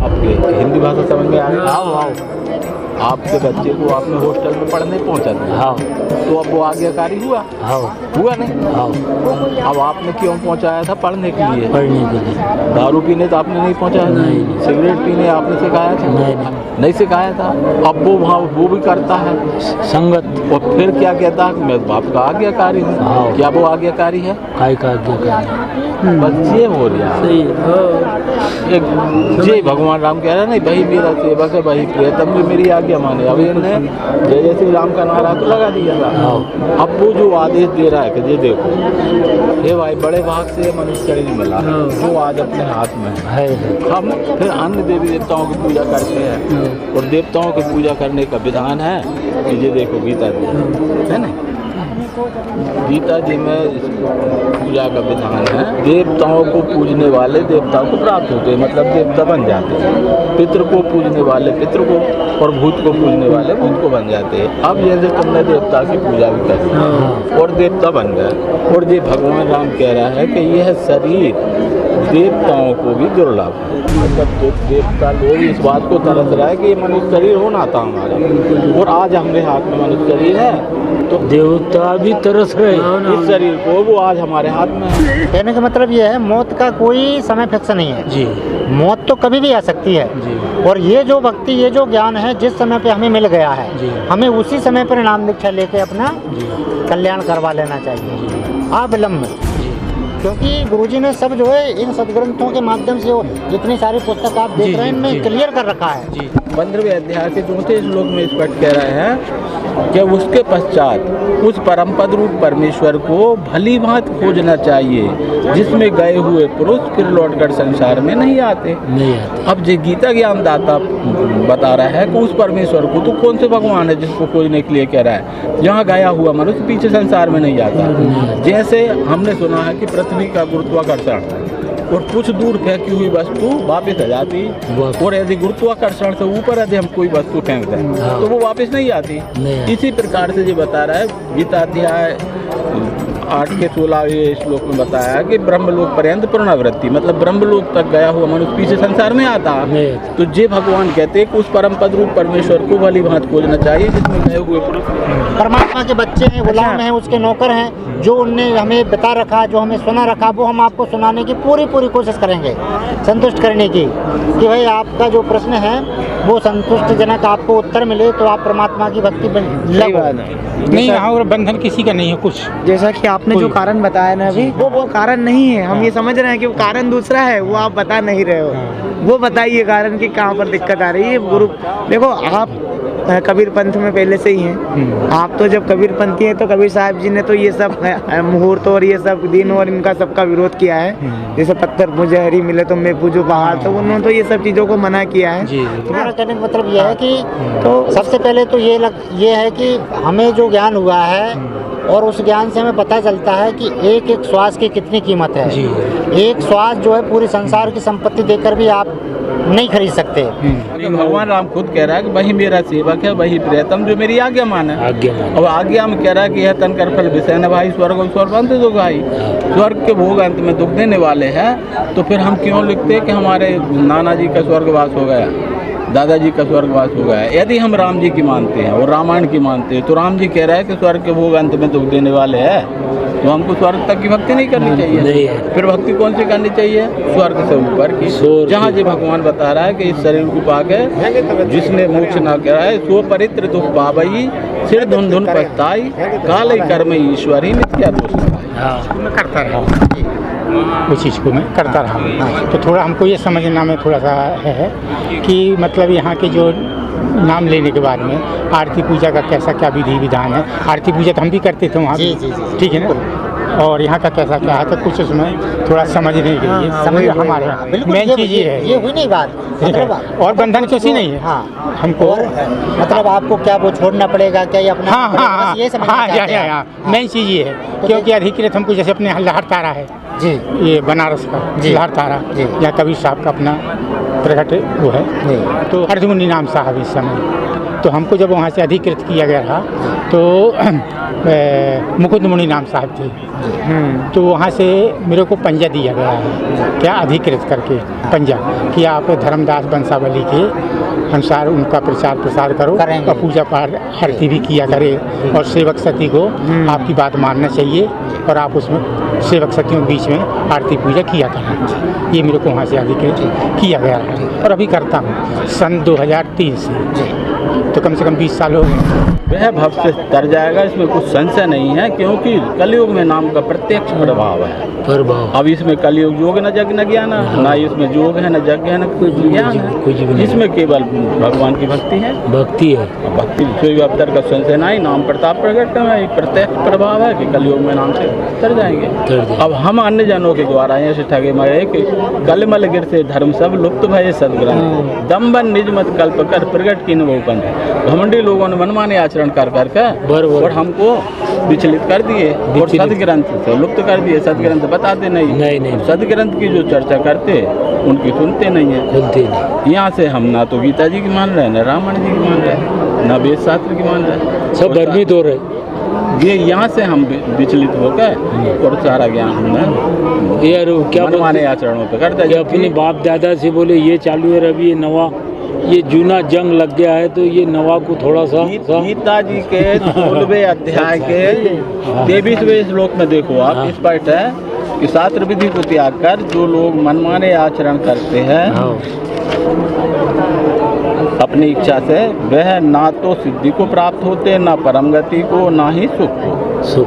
आपके हिंदी भाषा समझ में आ रही है? आओ आओ। आपके बच्चे को आपने हॉस्टल में पढ़ने पहुंचा दिया, हाँ तो अब वो आज्ञाकारी हुआ? हाँ हुआ नहीं। हाँ। अब आपने क्यों पहुंचाया था? पढ़ने के लिए। पढ़ने के लिए। दारू पीने तो आपने नहीं पहुंचाया? नहीं। सिगरेट पीने आपने सिखाया था? नहीं सिखाया था। अब वो वहाँ वो भी करता है संगत। और फिर क्या कहता है कि मैं बाप का आज्ञाकारी हूँ? हाँ। क्या वो आज्ञाकारी है? काय का आज्ञाकारी। बच्चे हो रहा है। सही। एक जय भगवान राम कह रहा है, नहीं वही मेरा सेवक है, वही प्रियतम भी मेरी आज्ञा माने। अब इन्होंने जय जय श्री राम का नारा तो लगा दिया था। अब वो जो आदेश दे रहा है कि ये देखो ये भाई बड़े भाग से मनुष्य शरीर मिला जो आज अपने हाथ में है। हम फिर अन्य देवी देवताओं की पूजा करते हैं और देवताओं की पूजा करने का विधान है कि ये देखो गीता जी है ना, गीता जी में पूजा का विधान है। देवताओं को पूजने वाले देवताओं को प्राप्त होते हैं, मतलब देवता बन जाते हैं। पितृ को पूजने वाले पितृ को और भूत को पूजने वाले भूत को बन जाते हैं। अब जैसे तुमने देवता की पूजा भी कर और देवता बन गए, और ये भगवान राम कह रहा है कि यह शरीर देवताओं को भी दुर्लभ है। मतलब देवता लोग इस बात को तरस रहा है कि ये मनुष्य शरीर होना था हमारा, और आज हमारे हाथ में मनुष्य शरीर है, तो देवता भी तरस रहे इस शरीर को वो आज हमारे हाथ में है। कहने का मतलब ये है मौत का कोई समय फिक्स नहीं है जी। मौत तो कभी भी आ सकती है जी। और ये जो भक्ति ये जो ज्ञान है जिस समय पे हमें मिल गया है जी। हमें उसी समय पर नाम दीक्षा लेके अपना जी। कल्याण करवा लेना चाहिए अविलंब। जी। क्योंकि गुरुजी ने सब जो है इन सदग्रंथों के माध्यम से जितनी सारी पुस्तक आप देख रहे हैं इनमें क्लियर कर रखा है। जी। 15वें अध्याय के 4थे श्लोक में स्पष्ट कह रहे हैं कि उसके पश्चात उस परम पद रूप परमेश्वर को भली भांति खोजना चाहिए जिसमें गए हुए पुरुष फिर लौटकर संसार में नहीं आते। अब जो गीता ज्ञान दाता बता रहा है कि उस परमेश्वर को तो कौन से भगवान है जिसको खोजने के लिए कह रहा है, जहाँ गया हुआ मनुष्य पीछे संसार में नहीं जाता। जैसे हमने सुना है कि पृथ्वी का गुरुत्वाकर्षण और कुछ दूर फेंकी हुई वस्तु वापस आ जाती, और यदि गुरुत्वाकर्षण से ऊपर यदि हम कोई वस्तु फेंक दें तो वो वापस नहीं आती। इसी प्रकार से ये बता रहा है गीता अध्याय 8 के 16वें श्लोक में बताया कि ब्रह्मलोक पर्यंत पुनरावृत्ति, मतलब ब्रह्मलोक तक गया हुआ मनुष्य पीछे संसार में आता। तो जे भगवान कहते हैं कि उस परम पद रूप परमेश्वर को भली भांति खोजना चाहिए जिसमें गए हुए पुरुष परमात्मा के बच्चे हैं, गुलाम हैं, उसके नौकर हैं। जो उनने हमें बता रखा, जो हमें सुना रखा, वो हम आपको सुनाने की पूरी कोशिश करेंगे, संतुष्ट करने की, कि भाई आपका जो प्रश्न है वो संतुष्टिजनक आपको उत्तर मिले तो आप परमात्मा की भक्ति नहीं, यहाँ और बंधन किसी का नहीं है कुछ। जैसा कि आपने जो कारण बताया ना अभी, वो कारण नहीं है। हम ये समझ रहे हैं कि वो कारण दूसरा है, वो आप बता नहीं रहे हो। वो बताइए कारण कि कहाँ पर दिक्कत आ रही है। गुरु देखो, आप कबीर पंथ में पहले से ही हैं। आप तो जब कबीर पंथी हैं तो कबीर साहब जी ने तो ये सब मुहूर्त और ये सब दिन और इनका सबका विरोध किया है। जैसे पत्थर पूजे हरी मिले तो मैं पूजू पहाड़, तो उन्होंने तो ये सब चीज़ों को मना किया है। तुम्हारा कहने का मतलब ये है कि तो सबसे पहले तो ये है कि हमें जो ज्ञान हुआ है और उस ज्ञान से हमें पता चलता है कि एक एक श्वास की कितनी कीमत है। एक श्वास जो है पूरी संसार की संपत्ति देकर भी आप नहीं खरीद सकते। भगवान राम खुद कह रहा है कि वही मेरा सेवक है, वही प्रियतम जो मेरी आज्ञा माने। अब आज्ञा में कह रहा है कि यह तन कर फल विषय न भाई स्वर्ग और स्वर्ग अंत दो भाई, स्वर्ग के भोग अंत में दुख देने वाले हैं। तो फिर हम क्यों लिखते हैं कि हमारे नाना जी का स्वर्गवास हो गया, दादाजी का स्वर्गवास हो गया। यदि हम राम जी की मानते हैं और रामायण की मानते हैं तो राम जी कह रहा है कि स्वर्ग के भोग अंत में दुख देने वाले हैं, तो हमको स्वर्ग तक की भक्ति नहीं करनी चाहिए। फिर भक्ति कौन सी करनी चाहिए? स्वर्ग से ऊपर की, जहाँ जी भगवान बता रहा है कि इस शरीर को पाके जिसने मोक्ष ना करा है सो परित्र दुख पावई सिर धुन धुन पछताई काल कर्म ईश्वरी मिथ्या दोष। मैं करता रहा उस चीज़ को मैं करता रहा। तो थोड़ा हमको ये समझना में थोड़ा सा है कि मतलब यहाँ के जो नाम लेने के बाद में आरती पूजा का कैसा क्या विधि विधान है। आरती पूजा तो हम भी करते थे वहाँ, ठीक है ना, और यहाँ का कैसा क्या है तो कुछ उसमें थोड़ा समझने के लिए समझ हमारे मेन चीज़ ये है। ये हुई नहीं बात, मतलब और बंधन किसी नहीं है। हाँ हमको मतलब आपको क्या वो छोड़ना पड़ेगा क्या ये अपना? हाँ, ये समझ मेन चीज़ ये है क्योंकि अधिकृत हमको जैसे अपने लहर तारा है जी, ये बनारस का लहर तारा या कबीर साहब का अपना प्रकट वो है, तो अर्जुमुनि नाम साहब इस समय तो हमको जब वहाँ से अधिकृत किया गया था तो मुकुंद मुनि नाम साहब थे, तो वहाँ से मेरे को पंजा दिया गया है, क्या अधिकृत करके पंजा कि आप धर्मदास वंशावली के अनुसार उनका प्रचार प्रसार करो और पूजा पाठ आरती भी किया करे और सेवक सती को आपकी बात मानना चाहिए और आप उसमें सेवक सतियों के बीच में आरती पूजा किया करें। ये मेरे को वहाँ से अधिकृत किया गया है और अभी करता हूँ सन 2003 से, तो कम से कम 20 साल हो गए। वह भव से तर जाएगा, इसमें कुछ संशय नहीं है, क्योंकि कलयुग में नाम का प्रत्यक्ष प्रभाव है। अब इसमें कलयुग योग न जग न ज्ञान, ना इसमें योग है न जग है न कोई ज्ञान है, इसमें केवल भगवान की भक्ति है। भक्ति है, भक्ति कोई अवतर का संशय नहीं, नाम प्रताप प्रकट है, एक प्रत्यक्ष प्रभाव है कि कलयुग में नाम से तर जाएंगे। अब हम अन्य जनों के द्वारा ऐसे ठगे मरे कि कलमल गिर से धर्म सब लुप्त भये सदग्रंथ, दम्बन निज मत कल्प कर प्रकट की नवपंथ। घमंडी लोगों ने मनमाने आचरण कर करके और हमको विचलित कर दिए और सदग्रंथ से लुप्त कर दिए। सदग्रंथ बताते नहीं, सदग्रंथ की जो चर्चा करते उनकी सुनते नहीं है। यहाँ से हम ना तो गीता जी की मान रहे हैं, न रामायण जी की मान रहे हैं, न वेद शास्त्र की मान रहे हैं, सब भ्रमित हो रहे। ये यहाँ से हम विचलित होकर और सारा ज्ञान हमने यार क्या मनमाने आचरणों पे करते हैं। अपने बाप दादा से बोले ये चालू है, अभी ये नवा ये जूना जंग लग गया है, तो ये नवा को थोड़ा सा गीता जी के 16वें अध्याय के 23वें श्लोक में देखो आप, स्पष्ट है कि शास्त्र विधि को त्याग कर जो लोग मनमाने आचरण करते हैं अपनी इच्छा से, वह ना तो सिद्धि को प्राप्त होते, ना परम गति को, ना ही सुख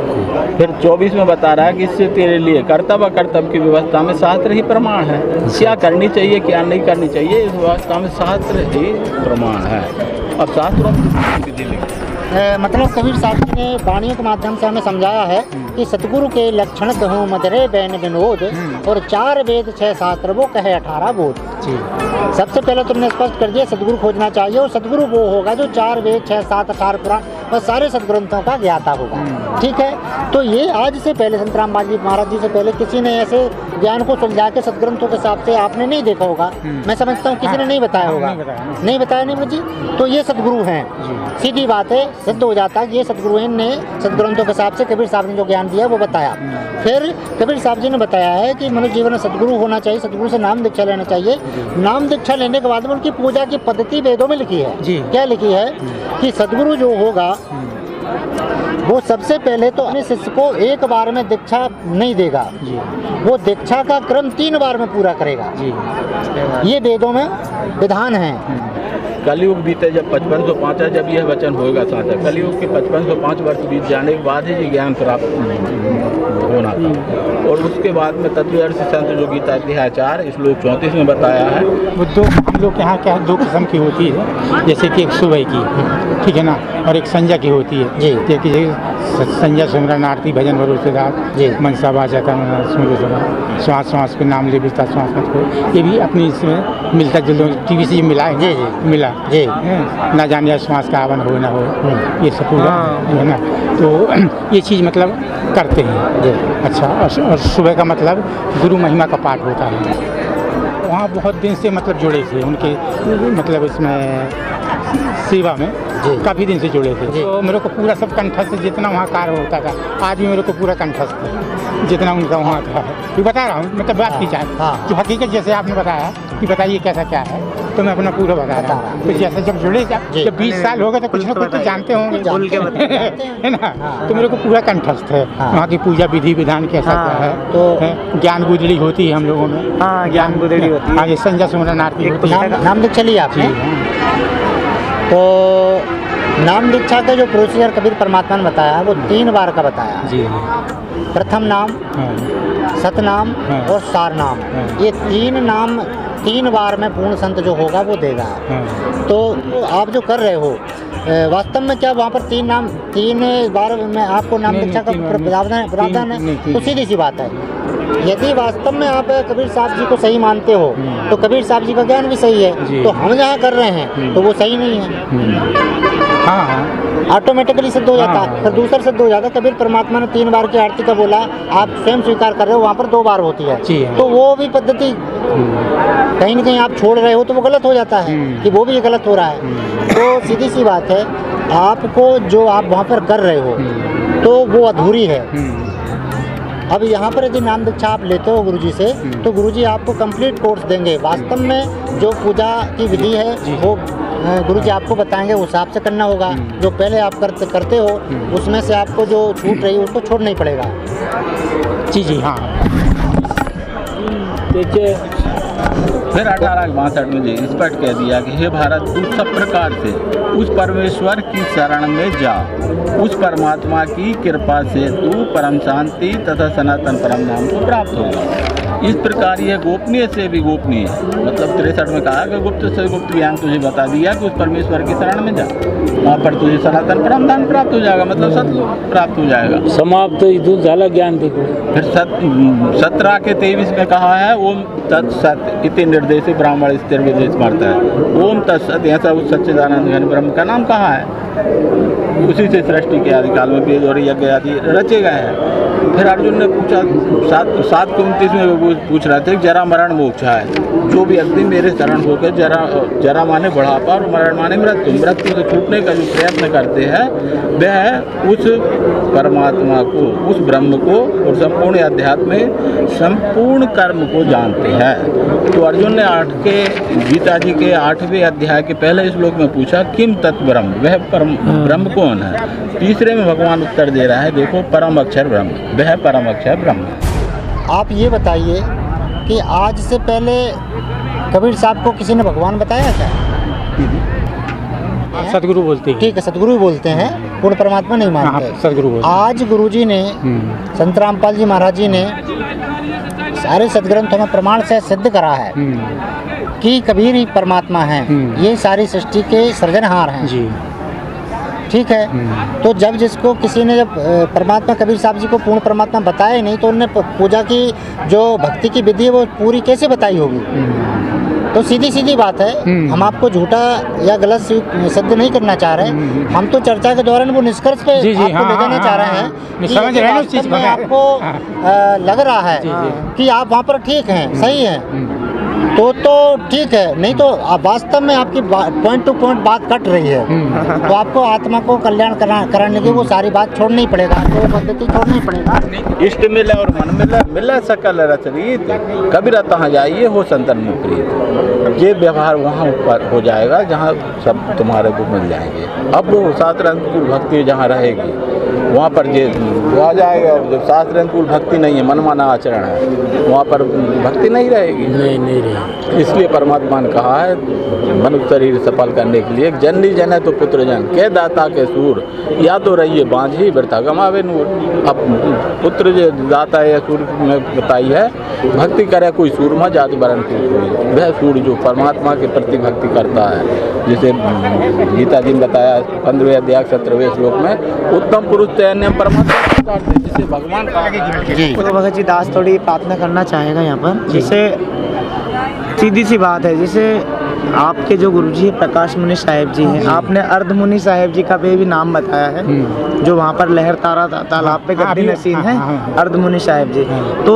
को। फिर 24 में बता रहा है कि इससे तेरे लिए कर्तव्य अकर्तव्य की व्यवस्था में शास्त्र ही प्रमाण है। क्या करनी चाहिए क्या नहीं करनी चाहिए, इस व्यवस्था में शास्त्र ही प्रमाण है। अब शास्त्रों मतलब कबीर साहब जी ने वाणियों के माध्यम से हमें समझाया है कि सतगुरु के लक्षण कहूँ मधुरे बैन विनोद, और 4 वेद 6 शास्त्र वो कहे 18 बोध। सबसे पहले तुमने स्पष्ट कर दिया सतगुरु खोजना चाहिए, और सतगुरु वो होगा जो 4 वेद 6 7 18 पुराण और सारे सदग्रंथों का ज्ञाता होगा। ठीक है, तो ये आज से पहले संत रामपाल जी महाराज जी से पहले किसी ने ऐसे ज्ञान को सुलझा के सदग्रंथों के हिसाब से आपने नहीं देखा होगा। मैं समझता हूँ किसी ने नहीं बताया होगा, नहीं बताया नहीं मुझे, तो ये सदगुरु हैं। सीधी बात है, सिद्ध हो जाता है कि ये सदगुरु ने सदग्रंथों के हिसाब से कबीर साहब ने जो ज्ञान दिया वो बताया। फिर कबीर साहब जी ने बताया है कि मनुष्य जीवन में सदगुरु होना चाहिए, सदगुरु से नाम दीक्षा लेना चाहिए। नाम दीक्षा लेने के बाद में उनकी पूजा की पद्धति वेदों में लिखी है। क्या लिखी है कि सदगुरु जो होगा वो सबसे पहले तो अपने शिष्य को एक बार में दीक्षा नहीं देगा, वो दीक्षा का क्रम 3 बार में पूरा करेगा। ये वेदों में विधान है। कलयुग बीते जब 5505 जब यह वचन होगा साचा, कलयुग के 5505 वर्ष बीत जाने के बाद ही ये ज्ञान प्राप्त होना था। और उसके बाद में तत्वदर्शी संत जो गीता अध्याय 4 श्लोक 34 में बताया है, वो दो हम लोग के यहाँ क्या 2 किस्म की होती है, जैसे कि एक सुबह की, ठीक है ना, और एक संध्या की होती है। कि संध्या सिमरन आरती भजन भरोसेदार मनसा वाचा कर्म स्मृति श्वास श्वास के नाम ले बिस्ता श्वास मत को, ये भी अपनी इसमें मिलता जुलता टीवी से मिला है, मिला ना जाने श्वास का आवन हो ना हो, ये सब पूरा है ना। तो ये चीज़ मतलब करते हैं। अच्छा, और सुबह का मतलब गुरु महिमा का पाठ होता है। वहाँ बहुत दिन से मतलब जुड़े थे उनके मतलब इसमें सेवा में काफ़ी दिन से जुड़े थे। तो मेरे को पूरा सब कंठस्थ जितना वहाँ कार्य होता था आज भी मेरे को पूरा कंठस्थ है जितना उनका वहाँ था। ये बता रहा हूँ मतलब बात की जाए जो हकीकत जैसे आपने बताया कि बताइए कैसा क्या है, तो मैं अपना पूरा बता रहा हूँ। तो जैसे जब जुड़े जब 20 साल हो गए तो कुछ ना कुछ तो जानते होंगे है ना। तो मेरे को पूरा कंठस्थ है वहाँ की पूजा विधि विधान कैसा क्या है। तो ज्ञान गुदड़ी होती है हम लोगों में, ज्ञान गुदड़ी होती है। हाँ, ये संध्या सिमरन आरती होती है। नाम दीक्षा लिया आपने, तो नाम दीक्षा का जो प्रोसीजर कबीर परमात्मा ने बताया वो 3 बार का बताया जी। प्रथम नाम, सतनाम और सार नाम, ये 3 नाम 3 बार में पूर्ण संत जो होगा वो देगा। तो आप जो कर रहे हो वास्तव में क्या वहाँ पर 3 बार में आपको नाम दीक्षा का प्रावधान है? तो सीधी सी बात है यदि वास्तव में आप कबीर साहब जी को सही मानते हो तो कबीर साहब जी का ज्ञान भी सही है, तो हम जहाँ कर रहे हैं तो वो सही नहीं है। हाँ ऑटोमेटिकली सिद्ध हो जाता है। फिर दूसरा सिद्ध हो जाता है, कबीर परमात्मा ने 3 बार की आरती का बोला, आप स्वयं स्वीकार कर रहे हो, वहाँ पर 2 बार होती है, तो वो भी पद्धति कहीं ना कहीं आप छोड़ रहे हो तो वो गलत हो जाता है कि वो भी ये गलत हो रहा है। तो सीधी सी बात है, आपको जो आप वहाँ पर कर रहे हो तो वो अधूरी है। अब यहाँ पर यदि नाम दीक्षा आप लेते हो गुरुजी से, तो गुरुजी आपको कंप्लीट कोर्स देंगे। वास्तव में जो पूजा की विधि है वो गुरुजी आपको बताएंगे, उस हिसाब से करना होगा। जो पहले आप करते हो उसमें से आपको जो छूट रही है उसको छोड़ना ही पड़ेगा। जी हाँ। देखिए फिर 1862 में स्पष्ट कह दिया कि हे भारत, तू सब प्रकार से उस परमेश्वर की शरण में जा, उस परमात्मा की कृपा से तू परम शांति तथा सनातन परम नाम को प्राप्त होगा। इस प्रकार यह गोपनीय से भी गोपनीय, मतलब 63 में कहा कि गुप्त से गुप्त ज्ञान तुझे बता दिया कि उस परमेश्वर की शरण में जा, वहाँ पर तुझे सनातन परम धाम प्राप्त हो जाएगा, मतलब सत्य प्राप्त हो जाएगा। समाप्त इथून झाला ज्ञान देखो। फिर 17 के 23 में कहा है ओम तत्सत इति निर्देश ब्राह्मण स्थिर विदेश मारता है। ओम तत्सत ऐसा उस सच्चिदानंद घन ब्रह्म का नाम कहा है, उसी से सृष्टि के आदि काल में वेद और यज्ञ आदि रचे गए हैं। फिर अर्जुन ने पूछा 7:29 में वो पूछ रहे थे जरा मरण मोक्ष है, जो भी व्यक्ति मेरे शरण होकर जरा माने बढ़ापा और मरण माने मृत्यु से छूटने का जो प्रयत्न करते हैं वह उस परमात्मा को, उस ब्रह्म को और संपूर्ण अध्यात्म में संपूर्ण कर्म को जानते हैं। तो अर्जुन ने गीता जी के 8वें अध्याय के पहले श्लोक में पूछा किम तत् ब्रह्म, वह ब्रह्म कौन है। तीसरे में भगवान उत्तर दे रहा है, देखो परम अक्षर ब्रह्म, वह परम अक्षर ब्रह्म। आप ये बताइए कि आज से पहले कबीर साहब को किसी ने भगवान बताया क्या? सतगुरु बोलते हैं। ठीक है, सतगुरु भी बोलते हैं, पूर्ण परमात्मा नहीं मानते। सतगुरु बोलते हैं। आज गुरुजी ने, संत रामपाल जी महाराज जी ने सारे सदग्रंथों में प्रमाण से सिद्ध करा है कि कबीर ही परमात्मा है, ये सारी सृष्टि के सृजनहार हैं जी। ठीक है, तो जब जिसको किसी ने जब परमात्मा कबीर साहब जी को पूर्ण परमात्मा बताया ही नहीं, तो उन्होंने पूजा की जो भक्ति की विधि है वो पूरी कैसे बताई होगी? तो सीधी सीधी बात है, हम आपको झूठा या गलत सिद्ध नहीं करना चाह रहे, हम तो चर्चा के दौरान वो निष्कर्ष पे आपको ले जाना चाह रहे हैं कि वास्तव में आपको लग रहा है कि आप वहाँ पर ठीक हैं, सही हैं, तो ठीक है, नहीं तो वास्तव में आपकी पॉइंट टू पॉइंट बात कट रही है, तो आपको आत्मा को कल्याण कराने की वो सारी बात छोड़नी पड़ेगा, आपको वो पद्धति छोड़नी पड़ेगा। इष्ट मिले और मन मिला सकल रचरीत, कबीर तहाँ जाइए हो संतन मुप्रीत। ये व्यवहार वहाँ ऊपर हो जाएगा जहाँ सब तुम्हारे को मिल जाएंगे। अब वो शास्त्र अनुकूल भक्ति जहाँ रहेगी वहाँ पर ये आ जाएगा। जब शास्त्र अनुकूल भक्ति नहीं है, मनमाना आचरण है, वहाँ पर भक्ति नहीं रहेगी। नहीं रहेगी। इसलिए परमात्मा ने कहा है मनुष्य शरीर सफल करने के लिए जननी जन है तो पुत्र जन के दाता के सूर, या तो रहिए बांझी वृथा गमावे नूर। अब पुत्र जो दाता या सूर में बताई है, भक्ति करे कोई सूरमा जाति वरण कोई, वह सूर जो परमात्मा के प्रति भक्ति करता है, जिसे गीता जी ने बताया 15वें अध्याय 17वें श्लोक में, उत्तम पुरुष परमात्मा जिसे भगवान तो भगत जी दास थोड़ी प्रार्थना करना चाहेगा यहाँ पर। जैसे सीधी सी बात है, जैसे आपके जो गुरुजी प्रकाश मुनि साहिब जी हैं, आपने अर्ध मुनि साहिब जी का भी नाम बताया है, जो वहाँ पर लहर तारा तालाब पे गद्दी नसीन है, अर्ध मुनि साहिब जी। तो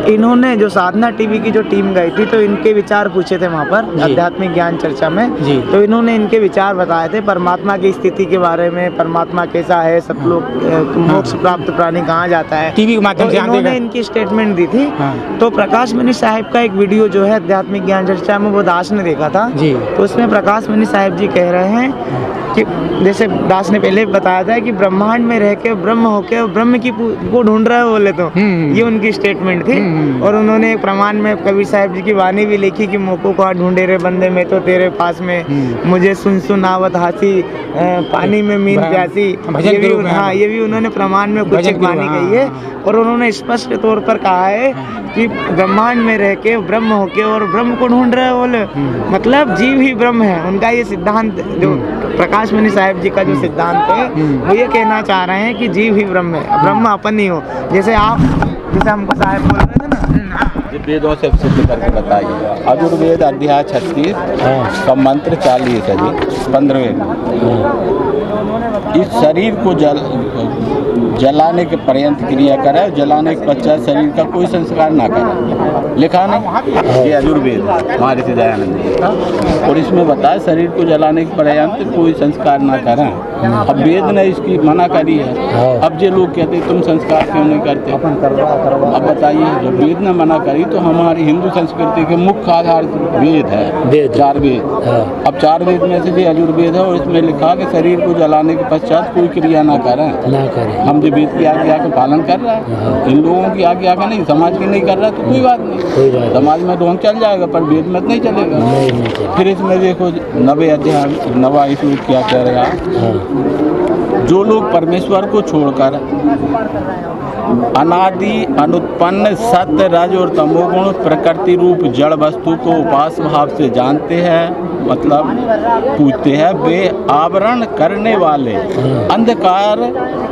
इन्होंने जो साधना टीवी की जो टीम गई थी, तो इनके विचार पूछे थे वहाँ पर आध्यात्मिक ज्ञान चर्चा में, तो इन्होंने इनके विचार बताए थे परमात्मा की स्थिति के बारे में, परमात्मा कैसा है, सतलोक मोक्ष प्राप्त प्राणी कहाँ जाता है, टीवी के माध्यम से इन्होंने इनकी स्टेटमेंट दी थी। तो प्रकाश मुनि साहिब का एक वीडियो जो है आध्यात्मिक ज्ञान चर्चा में, वो दास ने देखा था जी। तो उसमें प्रकाश मुनि साहिब जी कह रहे हैं कि जैसे दास ने पहले बताया था कि ब्रह्मांड में रह के ब्रह्म होके ब्रह्म की को ढूंढ रहे हो बोले, तो ये उनकी स्टेटमेंट थी। और उन्होंने एक प्रमाण में कबीर साहिब जी की वाणी भी लिखी कि मोको को ढूंढे रे बंदे में तो तेरे पास में, मुझे सुन सुन आवत हासी, पानी में मीन प्यासी। ये भी उन्होंने प्रमाण में कुछ एक वाणी कही है। और उन्होंने स्पष्ट तौर पर कहा है कि ब्रह्मांड में रह के ब्रह्म होके और ब्रह्म को ढूंढ रहे बोले, मतलब जीव ही ब्रह्म है। उनका ये सिद्धांत, जो प्रकाश मुनि साहिब जी का जो सिद्धांत है, वो ये कहना चाह रहे हैं कि जीव ही ब्रह्म है, ब्रह्म अपन ही हो। जैसे आप जैसे हमको साहब बोल रहे थे ना। ये वेदों से सिद्ध करके बताइए। अजुर्वेद अध्याय 36 का मंत्र 40 है जी, 15वें। इस शरीर को जलाने के पर्यंत क्रिया करे, जलाने के पश्चात शरीर का कोई संस्कार ना करे। लिखा नहीं, ये अजुर्वेद महर्षि दयानंद जी का। और इसमें बताया शरीर को जलाने के पर्यंत कोई संस्कार ना करें। अब वेद ने इसकी मना करी है। अब जो लोग कहते तुम संस्कार क्यों नहीं करते, अब बताइए, जब वेद ने मना करी तो हमारी हिंदू संस्कृति के मुख्य आधार वेद है, 4 वेद। अब 4 वेद में से भी अजुर्वेद है और इसमें लिखा कि शरीर को जलाने के पश्चात कोई क्रिया ना करें। हम जो वेद की आज्ञा का पालन कर रहा है, इन लोगों की आज्ञा का नहीं, समाज की नहीं कर रहा तो कोई बात नहीं, समाज में ढोंग चल जाएगा पर वेद में नहीं चलेगा। फिर इसमें देखो 9वें अध्याय 9वां श्लोक क्या कह रहा है, जो लोग परमेश्वर को छोड़कर अनादि अनुत्पन्न सत्य रज और तमोगुण प्रकृति रूप जड़ वस्तु को उपास भाव से जानते हैं, मतलब पूछते हैं, वे आवरण करने वाले अंधकार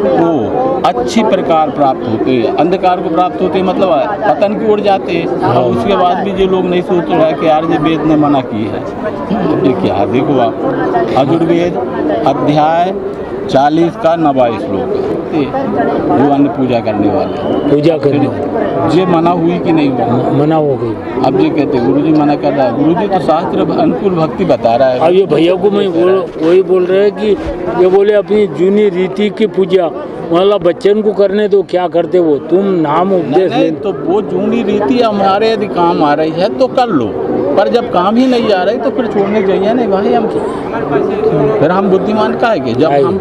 को अच्छी प्रकार प्राप्त होते हैं। अंधकार को प्राप्त होते मतलब पतन की ओर जाते हैं। और उसके बाद भी जो लोग नहीं सोच रहे कि यार ये वेद ने मना की है, ये क्या है। देखो आप अजुर्वेद अध्याय 40 का 9वां श्लोक है, जो अन्न पूजा करने वाले पूजा करने ये मना हुई कि नहीं हुई, मना हो गई। अब ये कहते गुरुजी मना कर रहा है, गुरुजी तो शास्त्र अनुकूल भक्ति बता रहा है। अब ये भैया को मैं वही बोल रहे हैं कि ये बोले अपनी जूनी रीति की पूजा मतलब बच्चन को करने दो, क्या करते वो, तुम नाम उपदेश नहीं, तो वो जूनी रीति हमारे यदि काम आ रही है तो कर लो, पर जब काम ही नहीं आ रही तो फिर छोड़ने चाहिए नहीं भाई। हम फिर हम बुद्धिमान का है कि जब हम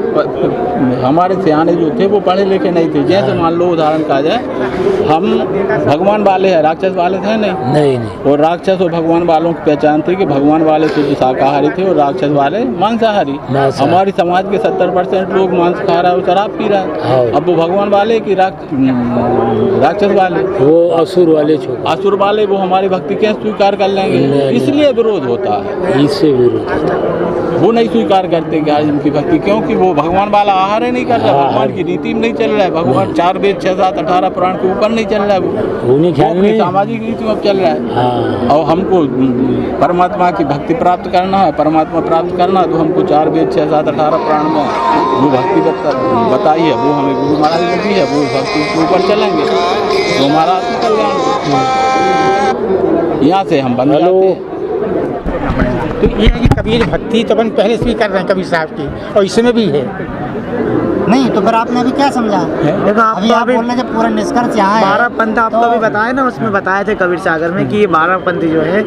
हमारे सियाने जो थे वो पढ़े लिखे नहीं थे। जैसे मान लो उदाहरण कहा जाए, हम भगवान वाले हैं, राक्षस वाले थे नहीं। और राक्षस और भगवान वालों की पहचान थी कि भगवान वाले शुद्ध शाकाहारी थे और राक्षस वाले मांसाहारी। हमारी समाज के 70% लोग मांस खा रहा है और शराब पी रहा है। अब वो भगवान वाले की राक्षस वाले, वो असुर वाले, असुर वाले वो हमारी भक्ति कैसे स्वीकार कर लेंगे, इसलिए विरोध होता है। इससे विरोध वो नहीं स्वीकार करते कि आज इनकी भक्ति, क्योंकि वो भगवान वाला आहार ही नहीं कर रहा, भगवान की रीति में नहीं चल रहा है, भगवान 4 वेद 6 7 18 पुराण के ऊपर नहीं चल रहा है, वो सामाजिक रीति में चल रहा है। और हमको परमात्मा की भक्ति प्राप्त करना है, परमात्मा प्राप्त करना है, तो हमको 4 वेद 6 7 18 पुराण में जो भक्ति बताई है वो हमें गुरु महाराज ने दी है, वो भक्ति के ऊपर चलेंगे तो हमारा आत्मकल्याण। यहाँ से हम बंद जाते हैं। तो ये है कि कबीर भक्ति तो अपन पहले से ही कर रहे हैं कबीर साहब की, और इसमें भी है। नहीं तो फिर आपने अभी क्या समझा? देखो आप अभी तो आप बोल रहे हैं कि पूरा निष्कर्ष यहाँ है। 12 पंथ आपको अभी बताए ना, उसमें बताए थे कबीर सागर में कि ये 12 पंथ जो है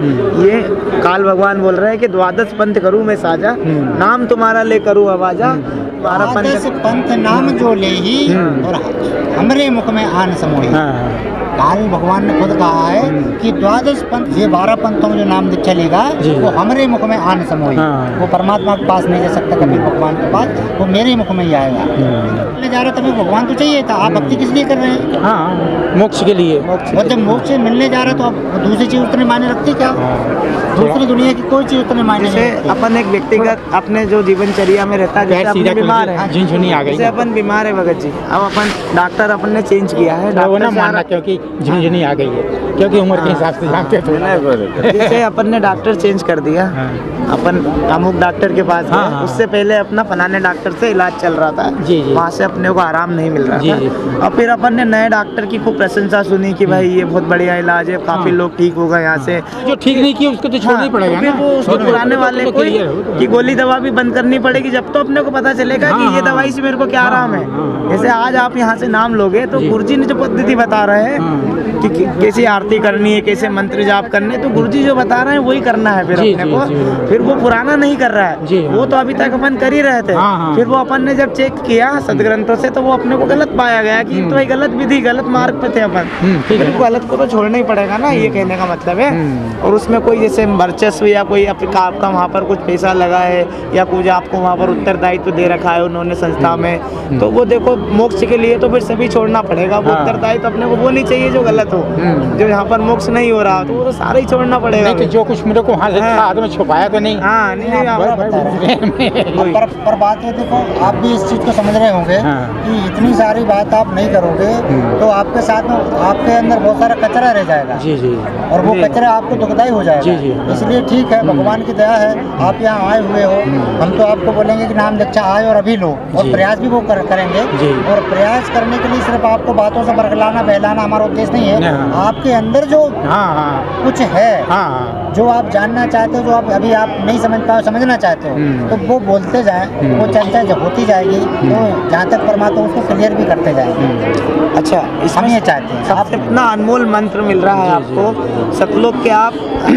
ये काल भगवान बोल रहे हैं कि 12 पंथ करूँ मैं साझा, नाम तुम्हारा ले करूँ आवाजा। 12 पंथ नाम जो ले ही और हमरे मुख में आन समोही। काल भगवान ने खुद कहा है कि 12 पंथ, ये 12 पंथों में जो नाम चलेगा वो हमारे मुख में आन समोही। वो परमात्मा के पास नहीं जा सकता कभी भगवान के पास, वो मेरे मुख में ही आएगा। मिलने जा रहा तभी भगवान तो चाहिए था, आप भक्ति किस लिए कर रहे हैं? हाँ, मोक्ष के लिए। और जब मोक्ष से मिलने जा रहा तो आप दूसरी चीज उतने मायने रखते क्या? दूसरी दुनिया की कोई चीज उतने मायने जैसे अपन एक व्यक्तिगत अपने जो जीवनचर्या में रहता है, जैसे अपन बीमार है, झुनझुनी आ गई, जैसे अपन बीमार है भगत जी, अब अपन डॉक्टर अपन ने चेंज किया है, वो ना मानना क्योंकि झुनझुनी आ गई है, क्योंकि उम्र के हिसाब से जानते थे। जैसे अपन ने डॉक्टर चेंज कर दिया, अपन अमुक डॉक्टर के पास गए, उससे पहले अपना फलाने डॉक्टर से इलाज चल रहा था, वहाँ से अपने को आराम नहीं मिल रहा था, और फिर अपन ने नए डॉक्टर की खूब प्रशंसा सुनी कि भाई ये बहुत बढ़िया इलाज है, काफी लोग ठीक हो गए यहाँ से। जो ठीक नहीं किया उसको तो छोड़ना ही पड़ेगा ना, वो उसको पुराने वाले को कि गोली दवा भी बंद करनी पड़ेगी, जब तो अपने को पता चलेगा कि ये दवाई से मेरे को क्या आराम है। जैसे आज आप यहाँ से नाम लोगे तो गुरुजी ने जो पद्धति बता रहे हैं कि कैसे आरती करनी है, कैसे मंत्र जाप करने, तो गुरुजी जो बता रहे हैं वही करना है फिर अपने को। फिर वो पुराना नहीं कर रहा है, वो तो अभी तक अपन कर ही रहे थे। फिर वो अपन ने जब चेक किया सदग्रंथों से तो वो अपने को गलत पाया गया कि तो गलत विधि, गलत मार्ग पे थे अपन। फिर गलत को तो छोड़ना ही पड़ेगा ना, ये कहने का मतलब है। और उसमें कोई जैसे वर्चस्व या कोई आपका वहाँ पर कुछ पैसा लगा है या कुछ आपको वहाँ पर उत्तरदायित्व दे रखा है उन्होंने संस्था में, तो वो देखो मोक्ष के लिए तो फिर सभी छोड़ना पड़ेगा। वो उत्तरदायित्व अपने को वो नहीं चाहिए जो गलत हो, जो यहाँ पर मोक्ष नहीं हो रहा तो वो तो सारा ही छोड़ना पड़ेगा। नहीं तो जो कुछ मेरे को वहाँ से हाँ। हाथ में छुपाया तो नहीं। हाँ नहीं आप बता रहे हैं। पर बात ये देखो, आप भी इस चीज को समझ रहे होंगे हाँ। कि इतनी सारी बात आप नहीं करोगे तो आपके साथ में आपके अंदर बहुत सारा कचरा रह जाएगा। जी जी और वो कचरा आपको दुखदाई हो जाएगा। जी, जी, हाँ। इसलिए ठीक है, भगवान की दया है, आप यहाँ आए हुए हो। हम तो आपको बोलेंगे कि नाम दीक्षा आए और अभी लो, और जी। प्रयास भी वो करेंगे। जी। और प्रयास करने के लिए सिर्फ आपको बातों से बरगलाना बहलाना हमारा उद्देश्य नहीं है। हाँ। आपके अंदर जो हाँ हाँ कुछ है, हाँ जो आप जानना चाहते हो, जो आप अभी आप नहीं समझ पाओ, समझना चाहते हो, तो वो बोलते जाएं, वो चर्चा जब होती जाएगी तो जहाँ तक परमात्मा उसको क्लियर भी करते जाएंगे। अच्छा, हम ये चाहते हैं। आपसे इतना अनमोल मंत्र मिल रहा है आपको, सतलोक के आप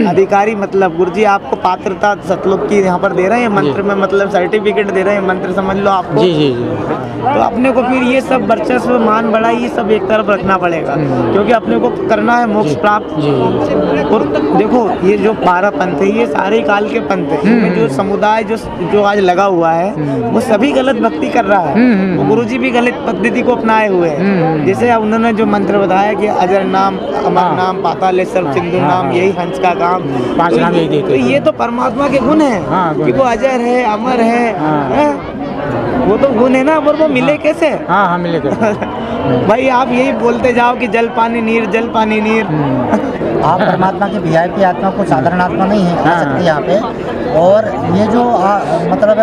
अधिकारी, मतलब गुरुजी आपको पात्रता सतलोक की यहाँ पर दे रहे हैं मंत्र में, मतलब सर्टिफिकेट दे रहे हैं, मंत्र समझ लो आपको। जी जी जी। तो अपने को फिर ये सब वर्चस्व मान बढ़ाई ये सब एक तरफ रखना पड़ेगा, क्योंकि अपने को करना है मोक्ष प्राप्त। और देखो ये जो 12 पंथ है ये सारे काल के पंथ है, इनमें जो समुदाय जो आज लगा हुआ है वो सभी गलत भक्ति कर रहा है। वो गुरुजी भी गलत पद्धति को अपनाए हुए हैं। जैसे अब उन्होंने जो मंत्र बताया कि अजर नाम, अमर नाम, पातालेश्वर, सिंधु नाम, यही हंस का काम, 5 नाम यही देते तो ये तो परमात्मा के गुण है कि वो अजर है, अमर है, वो तो गुण है ना, पर वो मिले कैसे? हाँ हाँ मिलेगा। भाई आप यही बोलते जाओ कि जल पानी नीर, जल पानी नीर। आप परमात्मा की वीआईपी आत्मा को साधारण आत्मा नहीं है आ सकती यहाँ पे। और ये जो मतलब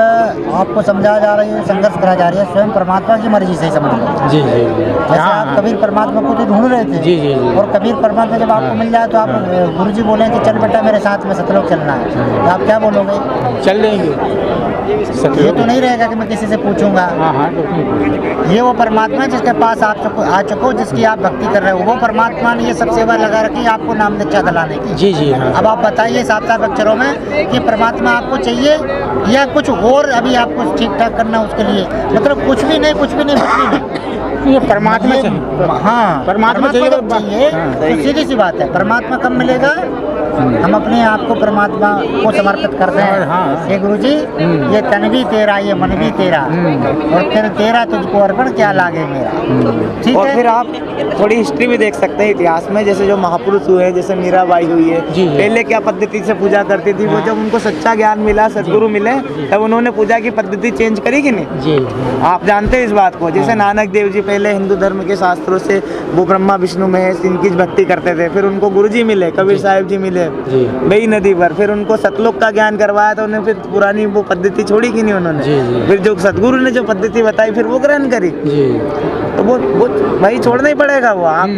आपको समझाया जा रहा है, संघर्ष करा जा रही है, स्वयं परमात्मा की मर्जी से ही समझ लो। जी जी जैसे आप कबीर परमात्मा को तो ढूंढ रहे थे, जी, जी, जी। और कबीर परमात्मा जब आपको मिल जाए तो आप गुरुजी बोले कि चल बेटा मेरे साथ में सतलोक चलना है, तो आप क्या बोलोगे? चल देंगे। ये तो नहीं रहेगा कि मैं किसी से पूछूंगा। हाँ हाँ तो ये वो परमात्मा जिसके पास आप आ चुके हो, जिसकी आप भक्ति कर रहे हो, वो परमात्मा ने ये सब सेवा लगा रखी है आपको नाम दीक्षा दिलाने की। जी जी हाँ। अब आप बताइए साफ साफ अक्षरों में कि परमात्मा आपको चाहिए या कुछ और अभी आपको ठीक ठाक करना उसके लिए, मतलब कुछ भी नहीं, कुछ भी नहीं, कुछ भी नहीं। ये परमात्मा ये- से हाँ, परमात्मा जब चाहिए। चाहिए हाँ। तो सीधी सी बात है, परमात्मा कब मिलेगा? हम अपने आप को परमात्मा को समर्पित करते हैं। हाँ। हे गुरुजी, ये तन भी तेरा, ये मन भी तेरा, और फिर तेरा तुझको अर्पण क्या लागे मेरा। ठीक और है। फिर आप थोड़ी हिस्ट्री भी देख सकते हैं इतिहास में, जैसे जो महापुरुष हुए, जैसे मीराबाई हुई है, जी, जी। पहले क्या पद्धति से पूजा करती थी, वो जब उनको सच्चा ज्ञान मिला, सदगुरु मिले, तब उन्होंने पूजा की पद्धति चेंज करी कि नहीं? जी आप जानते हैं इस बात को। जैसे नानक देव जी पहले हिंदू धर्म के शास्त्रों से वो ब्रह्मा विष्णु महेश इनकी भक्ति करते थे, फिर उनको गुरुजी मिले, कबीर साहिब जी मिले जी। बेई नदी पर, फिर उनको सतलोक का ज्ञान करवाया, तो उन्हें फिर पुरानी वो पद्धति छोड़ी कि नहीं उन्होंने? जी, जी। फिर जो सदगुरु ने जो पद्धति बताई फिर वो ग्रहण करी, जी। तो वो भाई छोड़ना ही पड़ेगा वो। आप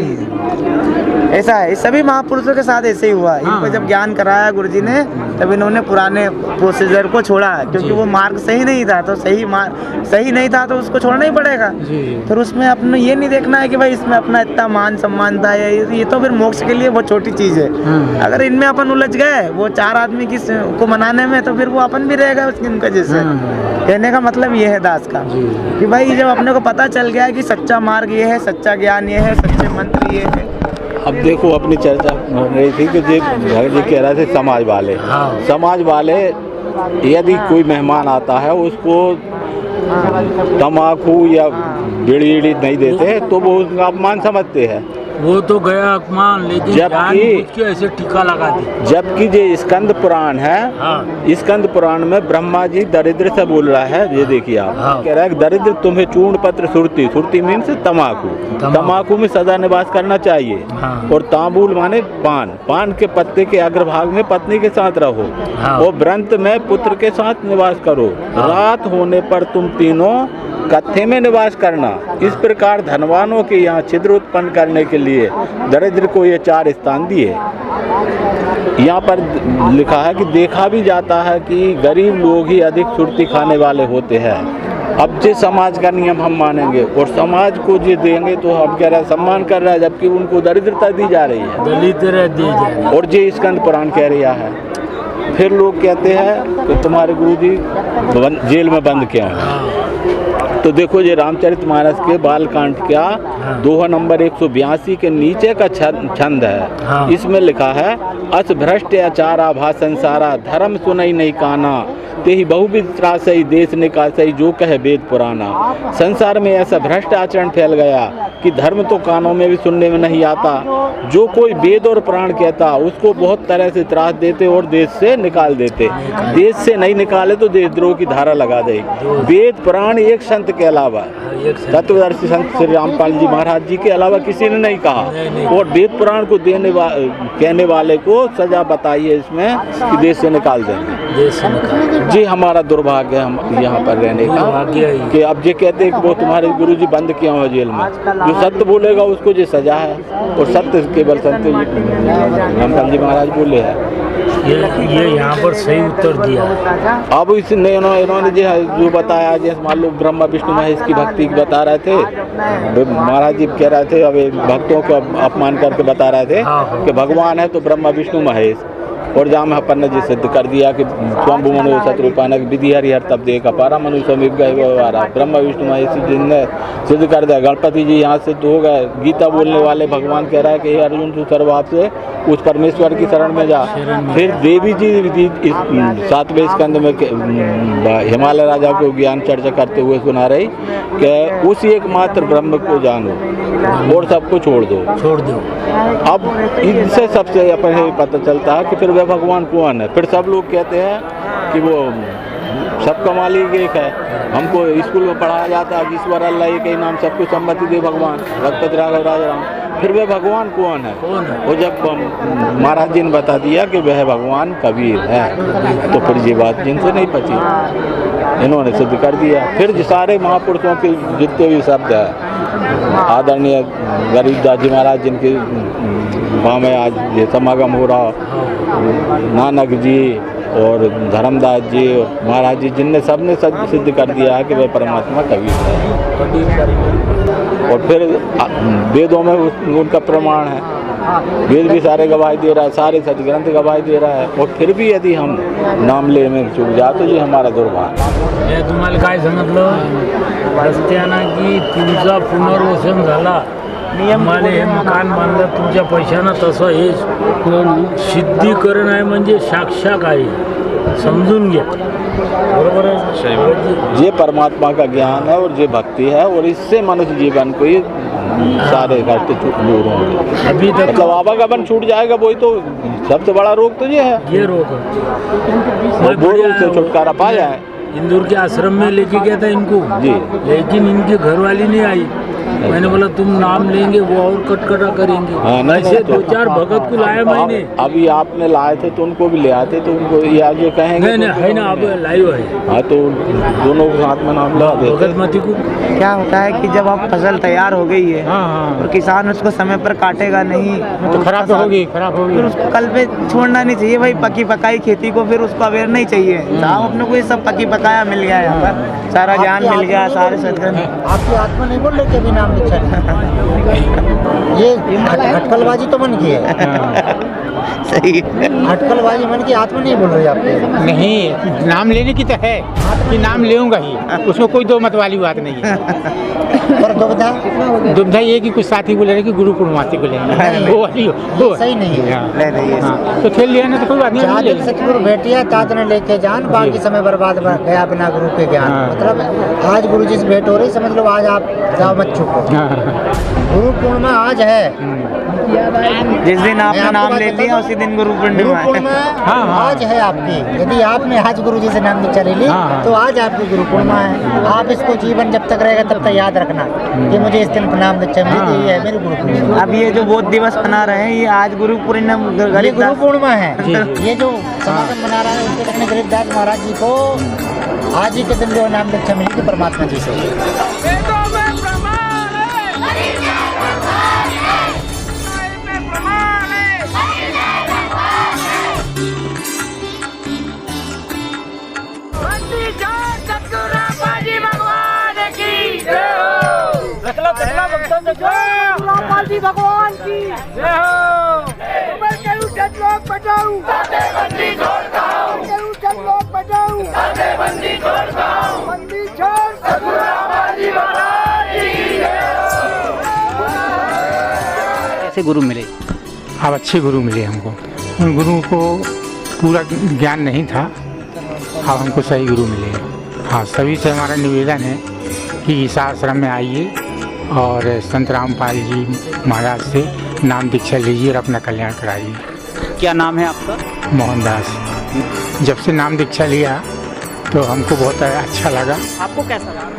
ऐसा है, इस सभी महापुरुषों के साथ ऐसे ही हुआ। इनको जब ज्ञान कराया गुरुजी ने, तब इन्होंने पुराने प्रोसीजर को छोड़ा, क्योंकि वो मार्ग सही नहीं था, तो सही नहीं था तो उसको छोड़ना ही पड़ेगा। जी। फिर उसमें अपने ये नहीं देखना है कि भाई इसमें अपना इतना मान सम्मान था, या ये तो फिर मोक्ष के लिए बहुत छोटी चीज़ है। अगर इनमें अपन उलझ गए वो 4 आदमी को मनाने में, तो फिर वो अपन भी रहेगा उनका जैसे। कहने का मतलब ये है दास का कि भाई जब अपने को पता चल गया है कि सच्चा मार्ग ये है, सच्चा ज्ञान ये है, सच्चे मंत्र ये है। अब देखो अपनी चर्चा हो रही थी कि जी भगत जी कह रहे थे समाज वाले यदि कोई मेहमान आता है उसको तम्बाकू या बीड़ी नहीं देते तो वो उसका अपमान समझते हैं। वो तो गया अपमान, लेकिन जानबूझ के ऐसे टीका लगा दी। जबकि जो स्कंद पुराण है, स्कंद पुराण में ब्रह्मा जी दरिद्र से बोल रहा है, ये देखिए आप कह रहा है कि दरिद्र तुम्हें चूर्ण पत्र सुरती मीन्स तम्बाकू में सदा निवास करना चाहिए। और तांबूल माने पान के पत्ते के अग्रभाग में पत्नी के साथ रहो, और व्रंत में पुत्र के साथ निवास करो, रात होने पर तुम तीनों कत्थे में निवास करना। इस प्रकार धनवानों के यहाँ छिद्र उत्पन्न करने के लिए दरिद्र को ये 4 स्थान दिए। यहाँ पर लिखा है कि देखा भी जाता है कि गरीब लोग ही अधिक सुर्ती खाने वाले होते हैं। अब जो समाज का नियम हम मानेंगे और समाज को जो देंगे तो हम कह रहे हैं सम्मान कर रहा है, जबकि उनको दरिद्रता दी जा रही है, दलिद्र दी जा रही है। और ये स्कंद पुराण कह रहा है। फिर लोग कहते हैं कि तुम्हारे गुरुजी जेल में बंद क्यों है। तो देखो ये रामचरितमानस के बालकांड का दोहा नंबर 182 के नीचे का छंद है। इसमें लिखा है, अस भ्रष्ट आचारा भा संसारा, धर्म सुनई नहीं काना, तेहि बहुविध त्रासई देश निकासई, जो कहे वेद पुराना। संसार में ऐसा भ्रष्ट आचरण फैल गया कि धर्म तो कानों में भी सुनने में नहीं आता, जो कोई वेद और प्राण कहता उसको बहुत तरह से त्रास देते और देश से निकाल देते। देश से नहीं निकाले तो देशद्रोह की धारा लगा दे। वेद प्राण एक संत के अलावा, तत्वदर्शी संत श्री रामपाल जी महाराज जी के अलावा किसी ने नहीं कहा। और वेद पुराण को कहने वाले को सजा बताई है इसमें कि देश से निकाल देंगे। जी हमारा दुर्भाग्य है हम यहाँ पर रहने का, कि अब ये कहते हैं कि वो तुम्हारे गुरुजी बंद किया हुआ जेल में, जो सत्य बोलेगा उसको जो सजा है, और सत्य केवल संत रामपाल जी महाराज बोले हैं। ये यहाँ पर सही उत्तर दिया। अब इसने इन्होंने जो बताया, जैसे मान लो ब्रह्मा विष्णु महेश की भक्ति बता रहे थे, महाराज जी कह रहे थे, अब भक्तों को अपमान करके बता रहे थे कि भगवान है तो ब्रह्मा विष्णु महेश। और जहाँ में अपन ने जी सिद्ध कर दिया कि स्वयं मनु शत्रुपान विधि हरिहर तब देख पारा मनु समीप गए व्यवहारा, ब्रह्मा विष्णु महेश जिनने सिद्ध कर दिया। गणपति जी यहाँ सिद्ध हो गए। गीता बोलने वाले भगवान कह रहा है कि अर्जुन तू सर्वभाव से उस परमेश्वर की शरण में जा। फिर देवी जी 7वें स्कंद में हिमालय राजा को ज्ञान चर्चा करते हुए सुना रही कि उस एकमात्र ब्रह्म को जानो और सबको छोड़ दो। अब इनसे सबसे अपन पता चलता है कि फिर वह भगवान कौन है। फिर सब लोग कहते हैं कि वो सबका मालिक एक है। हमको स्कूल में पढ़ाया जाता है ईश्वर अल्लाह एक ही नाम, सबको सम्मति दे भगवान, रघुपति राघव राजा राम। फिर वह भगवान कौन है? वो जब महाराज जी ने बता दिया कि वह भगवान कबीर है, तो फिर ये बात जिनसे नहीं पची, इन्होंने सिद्ध कर दिया। फिर सारे महापुरुषों के जितने भी शब्द है, आदरणीय गरीबदास जी महाराज जिनके वहाँ में आज ये समागम हो रहा, नानक जी और धर्मदास जी और महाराज जी, जिनने सबने सिद्ध कर दिया है कि वह परमात्मा कबीर है। और फिर वेदों में उनका प्रमाण है, वेद भी सारे गवाही दे रहा है, सारे सदग्रंथ गवाही दे रहा है। और फिर भी यदि हम नाम ले में चूक जाए तो ये हमारा दुर्भाग्य। तुम्हाला काय सांगितलं, रस्त्याना की तुमचा पुनर्वसन झाला, आम्हाला हे मकान बांधलं तुमच्या पैशानं, तसं हे सिद्धीकरण आहे, म्हणजे साक्षात आहे, समजून घ्या। बरोबर है, ये परमात्मा का ज्ञान है और ये भक्ति है, और इससे मनुष्य जीवन को ये सारे कष्ट दूर होंगे। अभी तक मतलब आवागमन छूट जाएगा, वही तो सबसे बड़ा रोग तो ये है। ये रोग है, वो रोग से छुटकारा पा जाए। इंदौर के आश्रम में लेके गया था इनको जी, लेकिन इनकी घरवाली नहीं आई। मैंने बोला तुम नाम लेंगे वो और कटकटा करेंगे। ऐसे 2-4 भगत को लाया मैंने। अभी आपने लाए थे तो उनको भी ले आते तो उनको ये आगे कहेंगे नहीं है ना, अब लाइव है। हाँ, तो दोनों के साथ में नाम लगा देते। भगत मती को क्या होता है कि जब आप फसल तैयार हो गई है और किसान उसको समय पर काटेगा नहीं तो खराब तो होगी, फिर उसको कल पे छोड़ना नहीं चाहिए भाई। पकी पकाई खेती को फिर उसको अवेयर नहीं चाहिए। साहब अपने को ये सब पकी पकाया मिल गया, यहाँ पर सारा ज्ञान मिल गया, सारे सदग्रंथ। आपकी आत्मा नहीं बोल रही कभी नाम ये हटकलबाजी तो मन की है। सही, हटकलबाजी मन की, आत्मा नहीं बोल रही आपके। नहीं, नाम लेने की तो है कि नाम लेऊंगा ही, उसमें कोई दो मत वाली बात नहीं है। पर दुविधा ये कि कुछ साथी बोले रहे कि गुरु पूर्णमासी को लेंगे, वो वाली वो सही नहीं है। हाँ, तो खेल लिया ना तो कोई बात नहीं। सतगुरु बेटिया तात न लेके जान, बाकी समय बर्बाद गया बिना गुरु के ज्ञान। मतलब आज गुरु जी से भेंट हो रही, समझ लो आज आप जाओ मत चुको। गुरु पूर्णिमा आज है, जिस दिन आपने नाम ले लिया उसी दिन गुरु पूर्णिमा आज है आपकी। यदि आपने आज गुरु जी से नाम दीक्षा ले ली तो आज आपकी गुरु पूर्णिमा है। आप इसको जीवन जब तक रहेगा तब तक याद रखना कि मुझे इस दिन नाम दीक्षा मिली, ये है मेरी गुरु पूर्णिमा। अब ये जो बोध दिवस मना रहे हैं, ये आज गुरु पूर्णिमा, गुरु पूर्णिमा है। ये जो समागम मना रहा है उसके अपने गरीबदास महाराज जी को आज ही के दिन जो नाम दीक्षा मिली थी परमात्मा जी से। भगवान की जय हो। मैं कहूँ जज लोग बजाऊं, बंदी लोग बजाऊं, बंदी छोड़ कैसे गुरु मिले? अब अच्छे गुरु मिले हमको। उन गुरुओं को पूरा ज्ञान नहीं था, अब हमको सही गुरु मिले। हाँ, सभी से हमारा निवेदन है कि इस आश्रम में आइए और संत रामपाल जी महाराज से नाम दीक्षा लीजिए और अपना कल्याण कराइए। क्या नाम है आपका? मोहनदास। जब से नाम दीक्षा लिया तो हमको बहुत अच्छा लगा। आपको कैसा लगा?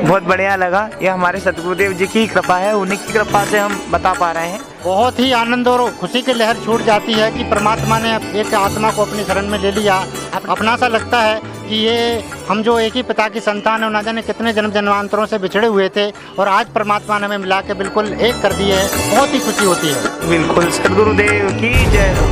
बहुत बढ़िया लगा। ये हमारे सतगुरुदेव जी की कृपा है, उन्हीं की कृपा से हम बता पा रहे हैं। बहुत ही आनंद और खुशी की लहर छूट जाती है कि परमात्मा ने एक आत्मा को अपनी शरण में ले लिया। अपना सा लगता है कि ये हम जो एक ही पिता की संतान है, ना जाने कितने जन्म जन्मांतरों से बिछड़े हुए थे और आज परमात्मा ने हमें मिला के बिल्कुल एक कर दिए है। बहुत ही खुशी होती है। बिल्कुल, सतगुरुदेव की जय।